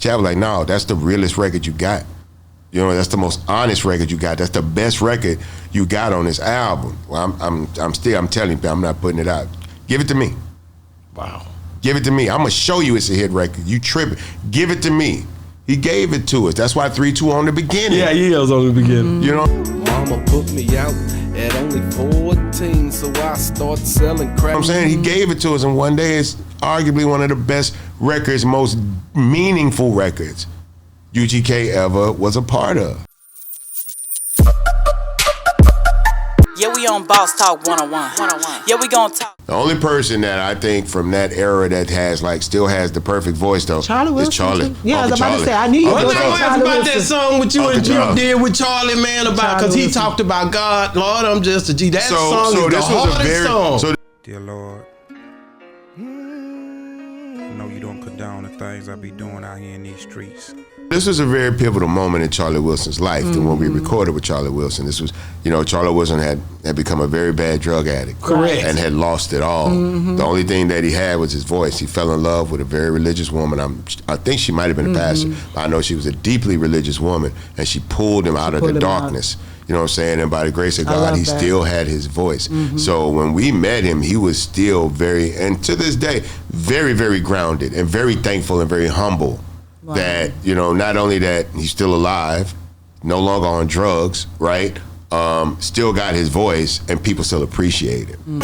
Chad was like, no, that's the realest record you got. You know, that's the most honest record you got. That's the best record you got on this album. Well, I'm telling you, I'm not putting it out. Give it to me. Wow. Give it to me. I'm gonna show you it's a hit record. You tripping. Give it to me. He gave it to us. That's why 3-2 on the beginning. Yeah, he was on the beginning. You know? Mama put me out at only 14, so I started selling crack. I'm saying he gave it to us, and one day it's arguably one of the best records, most meaningful records UGK ever was a part of. Yeah, we on Boss Talk 101. Yeah, we gonna talk. The only person that I think from that era that has still has the perfect voice though is Charlie. Yeah, I was about to say, I knew you were going to say Charlie about that song with you and Pimp did with Charlie, man, about because he talked about God. Lord, I'm just a G. That song is the hardest song. Dear Lord, I know you don't condone the things I be doing out here in these streets. This was a very pivotal moment in Charlie Wilson's life. And when we recorded with Charlie Wilson, this was, Charlie Wilson had become a very bad drug addict. Correct. And had lost it all. The only thing that he had was his voice. He fell in love with a very religious woman. I think she might have been a pastor, but I know she was a deeply religious woman, and she pulled him out of the darkness. You know what I'm saying? And by the grace of God, he still had his voice. So when we met him, he was still very, and to this day, very, very grounded and very thankful and very humble. Wow. That, not only that he's still alive, no longer on drugs, right? Still got his voice, and people still appreciate him.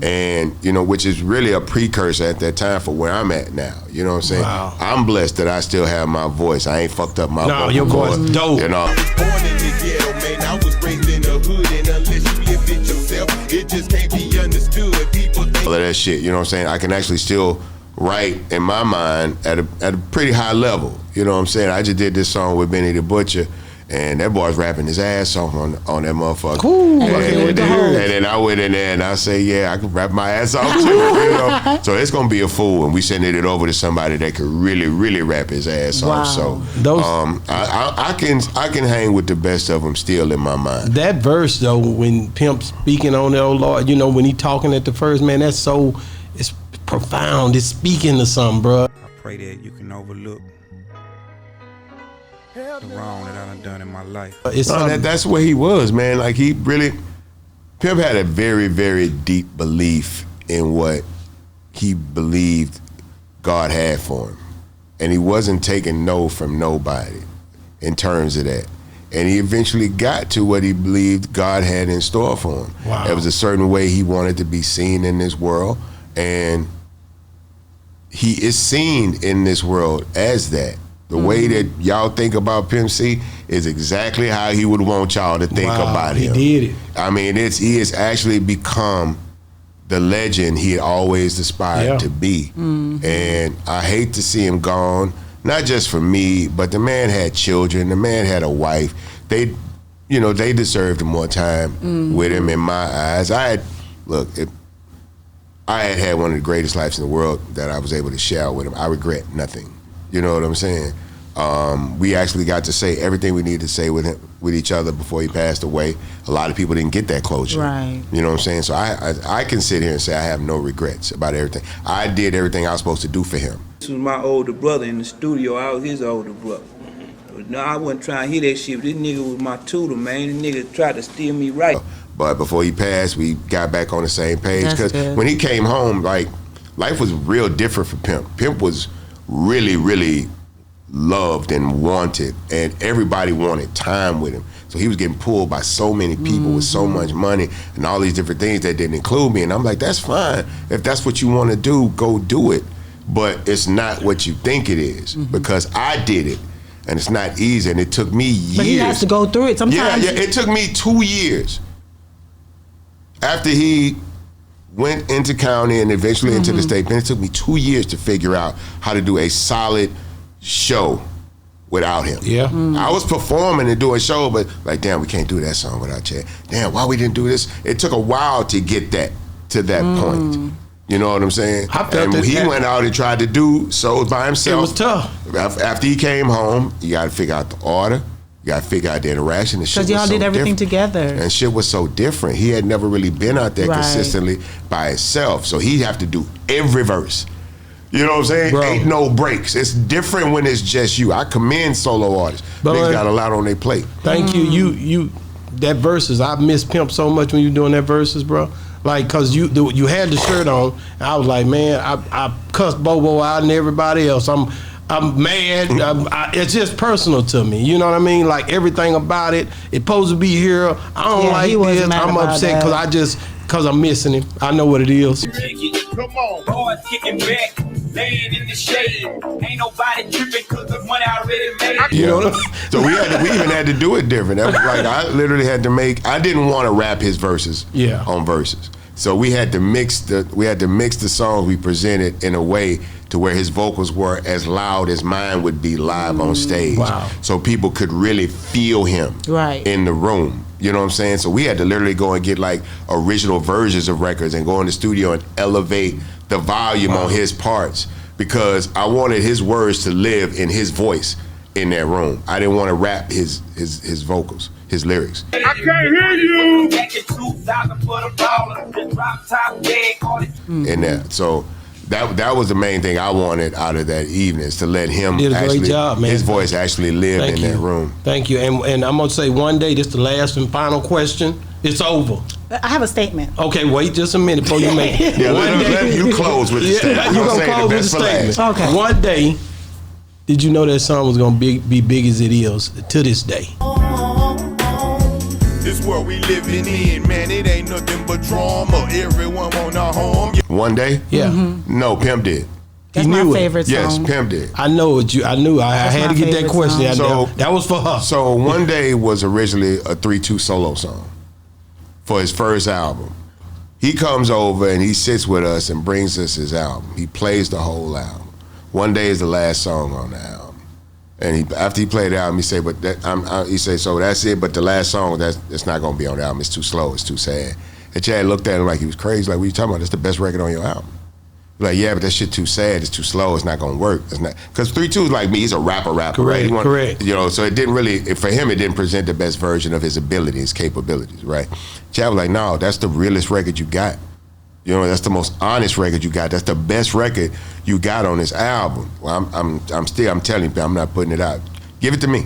And, which is really a precursor at that time for where I'm at now. You know what I'm saying? Wow. I'm blessed that I still have my voice. I ain't fucked up my voice. No, your voice dope. I was born in the ghetto, man. I was raised in the hood, and unless you live it yourself, it just can't be understood. People think all of that shit, you know what I'm saying? I can actually still write in my mind at a pretty high level. You know what I'm saying? I just did this song with Benny the Butcher, and that boy's rapping his ass off on that motherfucker. Cool. And then I went in there and I say, yeah, I can rap my ass off too. So it's gonna be a fool, and we sending it over to somebody that could really, really rap his ass off. So I can hang with the best of them still in my mind. That verse though, when Pimp speaking on the old Lord, when he talking at the first, man, it's profound. It's speaking to something, bro. I pray that you can overlook the wrong that I done in my life. That's where he was, man. Pimp had a very, very deep belief in what he believed God had for him. And he wasn't taking no from nobody in terms of that. And he eventually got to what he believed God had in store for him. Wow. There was a certain way he wanted to be seen in this world, and he is seen in this world as that. The way that y'all think about Pimp C is exactly how he would want y'all to think about him. He did it. I mean, he has actually become the legend he had always aspired to be. And I hate to see him gone, not just for me, but the man had children, the man had a wife. They deserved more time with him in my eyes. I had one of the greatest lives in the world that I was able to share with him. I regret nothing. You know what I'm saying? We actually got to say everything we needed to say with each other before he passed away. A lot of people didn't get that closure. Right. You know what I'm saying? So I can sit here and say I have no regrets about everything. I did everything I was supposed to do for him. This was my older brother in the studio. I was his older brother. But no, I wasn't trying to hear that shit. This nigga was my tutor, man. This nigga tried to steer me right. But before he passed, we got back on the same page. Because when he came home, life was real different for Pimp. Pimp was really, really loved and wanted, and everybody wanted time with him. So he was getting pulled by so many people with so much money and all these different things that didn't include me. And I'm like, that's fine. If that's what you want to do, go do it. But it's not what you think it is, because I did it, and it's not easy, and it took me years. But he has to go through it sometimes. Yeah, it took me 2 years. After he went into county and eventually into the state, and it took me 2 years to figure out how to do a solid show without him. Yeah. I was performing and doing a show, but damn, we can't do that song without Chad. Damn, why we didn't do this? It took a while to get to that point. You know what I'm saying? And he went out and tried to do shows by himself. It was tough. After he came home, you got to figure out the order. You got to figure out the interaction. And shit Because y'all was did so everything different. together. And shit was so different. He had never really been out there Right. consistently by himself. So he'd have to do every verse. You know what I'm saying? Bro. Ain't no breaks. It's different when it's just you. I commend solo artists. But Niggas got a lot on their plate. Thank you. You that verses. I miss Pimp so much when you doing that verses, bro. Like, cause you had the shirt on, and I was like, man, I cussed Bobo out and everybody else. I'm mad. It's just personal to me. You know what I mean? Like everything about it. It's supposed to be here. I don't like he wasn't this. mad I'm about upset that. cause I'm missing him. I know what it is. Come on, boys kicking back, laying in the shade. Ain't nobody tripping 'cause the money already made. You know, so we even had to do it different. That was like I literally had to make. I didn't want to rap his verses on verses, so we had to mix the songs we presented in a way to where his vocals were as loud as mine would be live on stage. Wow. So people could really feel him in the room. You know what I'm saying? So we had to literally go and get like original versions of records and go in the studio and elevate the volume on his parts because I wanted his words to live in his voice in that room. I didn't want to rap his vocals, his lyrics. I can't hear you. Back in 2000 for the baller, the drop top bag on it. In that. So that was the main thing I wanted out of that evening is to let him Did a great actually, job, man. his voice actually live in that room. Thank you. And I'm gonna say one day, this is the last and final question. It's over. I have a statement. Okay, wait just a minute before you make it. Yeah, let you close with the statement. You I'm gonna saying close the with the best for statement. last. Okay. One day, did you know that song was gonna be big as it is to this day? This world we living in, man, it ain't nothing but drama. Everyone want a home. One day? Yeah. No, Pimp did. That's my favorite song. Yes, Pimp did. I know it. I knew. I had my to get that favorite question. song. That was for her. So One Day was originally a 3-2 solo song for his first album. He comes over and he sits with us and brings us his album. He plays the whole album. One Day is the last song on the album. And after he played the album, he said, he said, so that's it, but the last song, it's not gonna be on the album. It's too slow, it's too sad. And Chad looked at him like he was crazy, like, what are you talking about? That's the best record on your album. Like, yeah, but that shit too sad, it's too slow, it's not gonna work. It's not, because 3-2 is like me, he's a rapper, Correct, right? correct. You know, so it didn't really, for him, it didn't present the best version of his ability, his capabilities, right? Chad was like, no, that's the realest record you got. You know, that's the most honest record you got. That's the best record you got on this album. Well, I'm telling you, I'm not putting it out. Give it to me.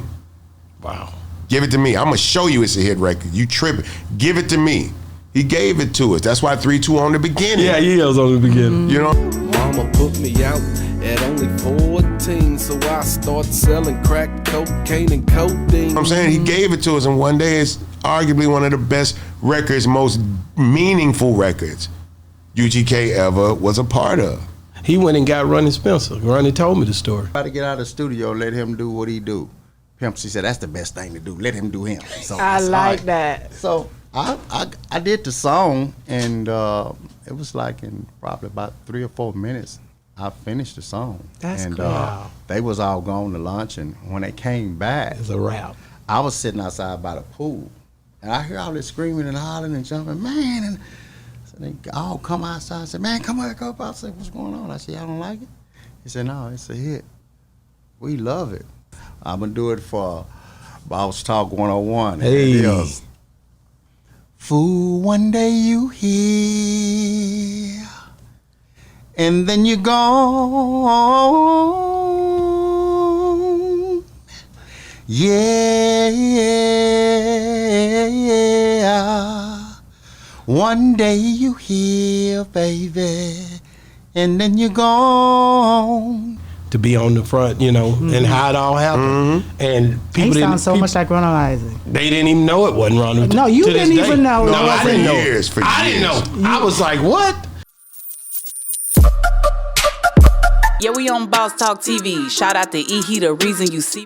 Wow. Give it to me. I'm gonna show you it's a hit record. You tripping. Give it to me. He gave it to us. That's why 3-2 on the beginning. Yeah, he was on the beginning. You know? Mama put me out at only 14, so I start selling crack, cocaine, and codeine. I'm saying he gave it to us, and One Day is arguably one of the best records, most meaningful records UGK ever was a part of. He went and got Ronnie Spencer. Ronnie told me the story. Try to get out of the studio, let him do what he do. Pimp C said that's the best thing to do. Let him do him. So I like that. So I did the song, and it was like in probably about 3 or 4 minutes, I finished the song. That's and cool. They was all gone to lunch, and when they came back, It's a wrap. I was sitting outside by the pool, and I hear all this screaming and hollering and jumping, man, and so they all come outside and say, man, come back up. I said, what's going on? I said, y'all don't like it? He said, no, it's a hit. We love it. I'm gonna do it for Boss Talk 101. Hey. It is. Fool, one day you here, and then you're gone. Yeah. One day you here, baby, and then you're gone. To be on the front, you know, and how it all happened. And people He didn't. sounds so much like Ronald Isaac. They didn't even know it wasn't Ronald. No, you to this didn't day. even know. No, No, I for didn't know. years, for I didn't years. know. I was like, what? Yeah, we on Boss Talk TV. Shout out to E. He the reason you see me.